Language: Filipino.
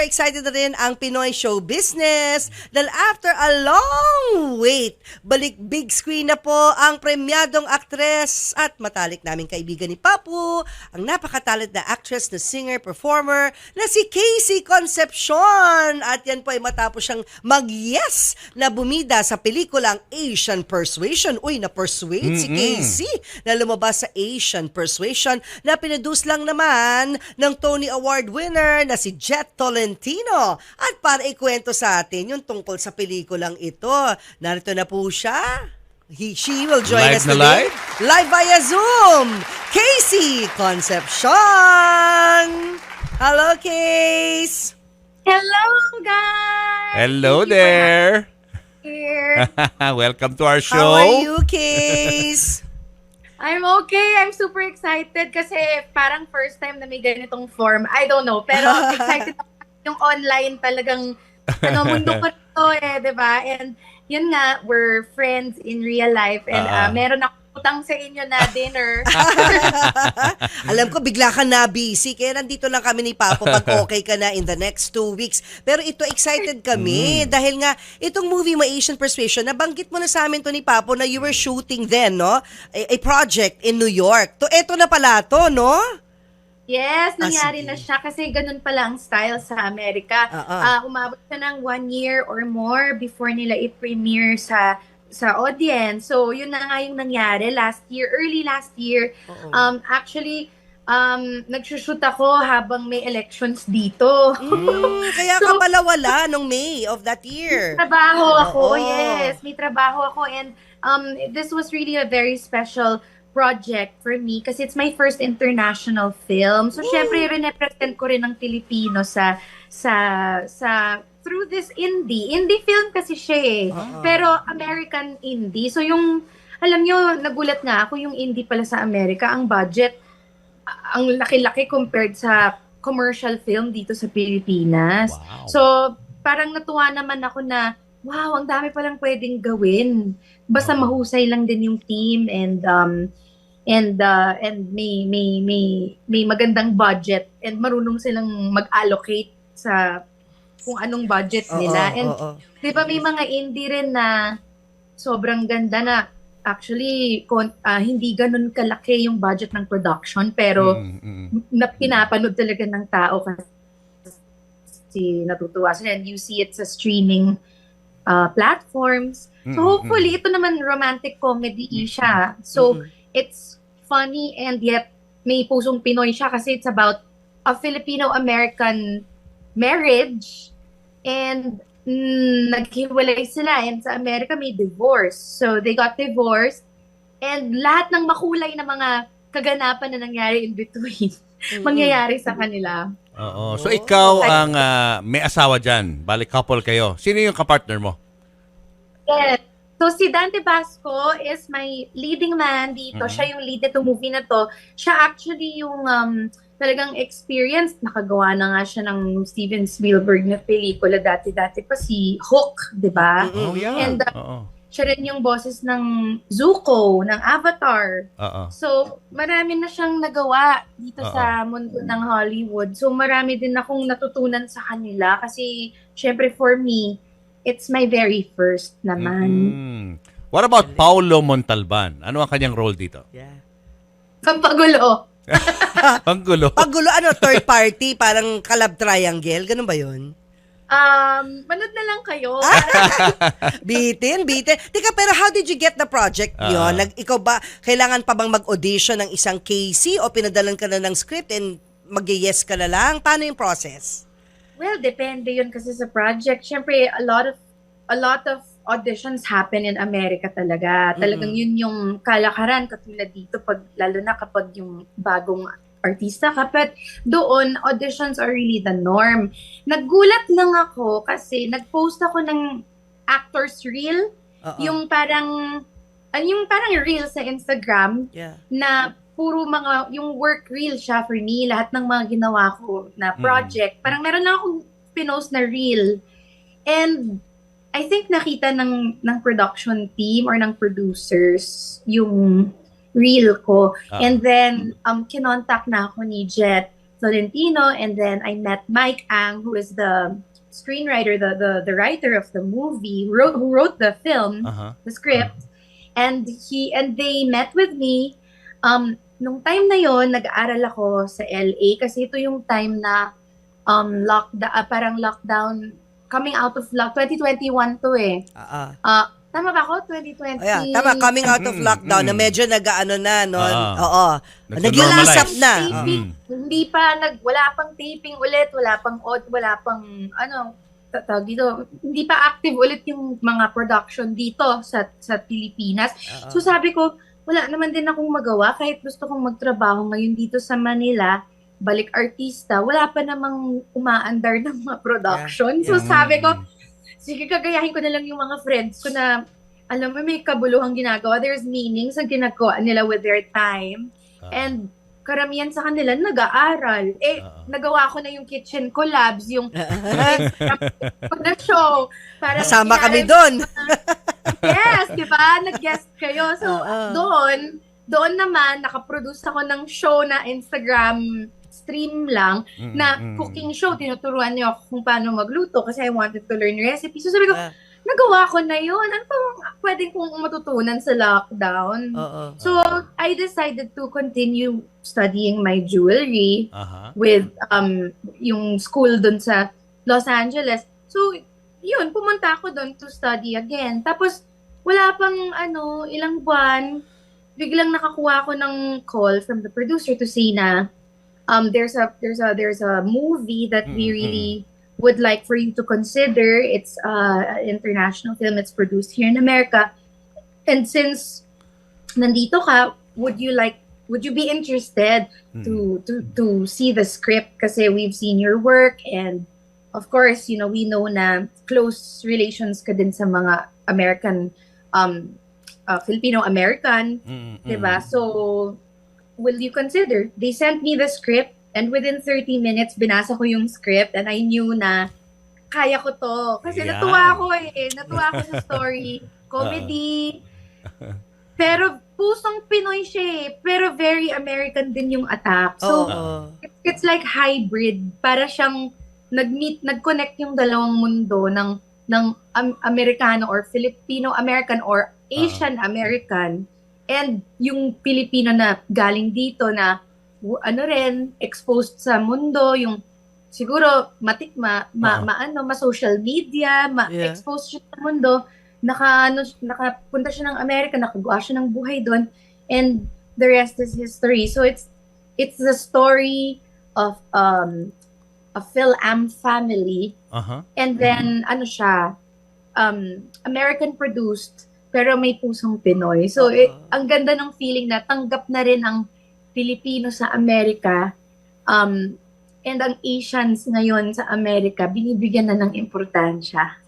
excited na rin ang Pinoy show business dahil after a long wait, balik big screen na po ang premyadong aktres at matalik naming kaibigan ni Papu, ang napakatalent na actress na singer-performer na si Casey Concepcion. At yan po ay matapos siyang mag-yes na bumida sa pelikulang Asian Persuasion. Uy, na-persuade si Casey na lumabas sa Asian Persuasion na pinadus lang naman ng Tony Award winner na si Jet Tolentino. At para ikwento sa atin yung tungkol sa pelikulang ito, narito na po siya. She will join Live us na today. live? Via Zoom. Casey Concepcion. Hello, Case. Hello, guys! Hello Thank you there! for having me here. Welcome to our show. How are you, Case? I'm okay. I'm super excited kasi parang first time na may ganitong form. I don't know. Pero excited ako yung online talagang mundo ko to diba? And yun nga, we're friends in real life. And meron akong utang sa inyo na dinner. Alam ko, bigla ka na busy. Kaya nandito lang kami ni Papo pag okay ka na in the next 2 weeks. Pero ito, excited kami. Dahil nga, itong movie mo, Asian Persuasion, nabanggit mo na sa amin to ni Papo na you were shooting then, no? A project in New York. Ito na pala to, no? Yes, nangyari sige. na siya kasi ganun pala ang style sa Amerika. Umabot siya ng 1 year or more before nila i-premiere sa audience. So, yun na nga yung nangyari early last year. Actually, nagsushoot ako habang may elections dito. Kaya ka pala wala nung May of that year. Trabaho ako, yes. May trabaho ako and this was really a very special project for me kasi it's my first international film. So, syempre, represent ko rin ang Pilipino sa through this indie film kasi siya eh. Pero American indie. So yung, alam nyo, nagulat nga ako yung indie pala sa Amerika, ang budget, ang laki-laki compared sa commercial film dito sa Pilipinas. Wow. So parang natuwa naman ako na, wow, ang dami palang pwedeng gawin. Basta mahusay lang din yung team and may magandang budget and marunong silang mag-allocate sa kung anong budget nila. And di ba may mga indie rin na sobrang ganda na actually hindi ganun kalaki yung budget ng production pero pinapanood talaga ng tao kasi natutuwa sila and you see it sa streaming platforms. So hopefully ito naman romantic comedy siya. So it's funny and yet may pusong Pinoy siya kasi it's about a Filipino-American marriage and naghiwalay sila and sa Amerika may divorce. So they got divorced and lahat ng makulay na mga kaganapan na nangyari in between mangyayari sa kanila. Oo. So ikaw ang may asawa dyan. Balik couple kayo. Sino yung kapartner mo? Yes. So si Dante Basco is my leading man dito. Siya yung lead nitong movie na to. Siya actually yung talagang experienced. Nakagawa na nga siya ng Steven Spielberg na pelikula dati-dati pa si Hook, di ba? Oh, yeah. And siya rin yung boses ng Zuko, ng Avatar. So marami na siyang nagawa dito sa mundo ng Hollywood. So marami din akong natutunan sa kanila kasi syempre for me, it's my very first naman. What about Paulo Montalban? Ano ang kanyang role dito? Yeah. Kampagulo. Panggulo. Paggulo, third party, parang kalab triangle, ganun ba yun? Manood na lang kayo. Bitin. Tika, pero how did you get the project yun? Ikaw ba, kailangan pa bang mag-audition ng isang Casey o pinadalan ka na ng script and mag-yes ka na lang? Paano yung process? Well, depende yun kasi sa project. Siyempre, a lot of auditions happen in America talaga. Talagang yun yung kalakaran katulad dito lalo na kapag yung bagong artista ka. But doon, auditions are really the norm. Naggulat lang ako kasi nag-post ako ng actor's reel. Yung parang reel sa Instagram na puro yung work reel siya for me. Lahat ng mga ginawa ko na project. Parang meron lang akong pinost na reel. And I think nakita ng production team or ng producers yung reel ko. And then, kinontak na ako ni Jet Florentino, and then I met Mike Ang, who is the screenwriter, the writer of the movie, who wrote the film, the script, and they met with me. Nung time na yon, nag-aaral ako sa LA kasi ito yung time na parang lockdown, coming out of 2021 to eh. Tama ba ako? 2020? Yeah, tama, coming out of lockdown na medyo nag-ano na, no? Oo. Nag-normalize. Nag-ulasap na. Taping, hindi pa, wala pang taping ulit, wala pang tawag dito, hindi pa active ulit yung mga production dito sa Pilipinas. So sabi ko, wala naman din akong magawa kahit gusto kong magtrabaho ngayon dito sa Manila, balik artista, wala pa namang umaandar ng mga production. So sabi ko, sige, gagayahin ko na lang yung mga friends ko na, alam mo, may kabuluhang ginagawa. There's meaning sa ginagawa nila with their time. And karamihan sa kanila nag-aaral. Nagawa ko na yung kitchen collabs, yung na show. Para kasama kami doon. Yes, di ba? Nag-guest kayo. So, doon naman, nakaproduce ako ng show na Instagram stream lang na cooking show. Tinuturuan niyo ako kung paano magluto kasi I wanted to learn recipe. So sabi ko, nagawa ko na yun. Ano pa pwedeng kong matutunan sa lockdown? So I decided to continue studying my jewelry with yung school dun sa Los Angeles. So yun, pumunta ako dun to study again. Tapos wala pang ilang buwan, biglang nakakuha ko ng call from the producer to say na there's a movie that we really would like for you to consider. It's an international film. It's produced here in America. And since nandito ka, would you be interested to see the script? Kasi we've seen your work, and of course, we know na close relations ka din sa mga American, Filipino-American, diba? So will you consider? They sent me the script, and within 30 minutes, binasa ko yung script, and I knew na kaya ko to. Kasi natuwa ako sa story. Comedy. Pero pusong Pinoy siya eh. Pero very American din yung attack. So, it's like hybrid. Para siyang nag-connect yung dalawang mundo ng Amerikano or Filipino-American or Asian-American. And yung Pilipino na galing dito na exposed sa mundo, yung siguro ma-social media, ma-expose siya sa mundo, nakapunta siya ng Amerika, nakagawa siya ng buhay doon, and the rest is history. So it's the story of a Phil-Am family, and then American produced, pero may pusong Pinoy. So, ang ganda ng feeling na tanggap na rin ang Pilipino sa Amerika, and ang Asians ngayon sa Amerika, binibigyan na ng importansya.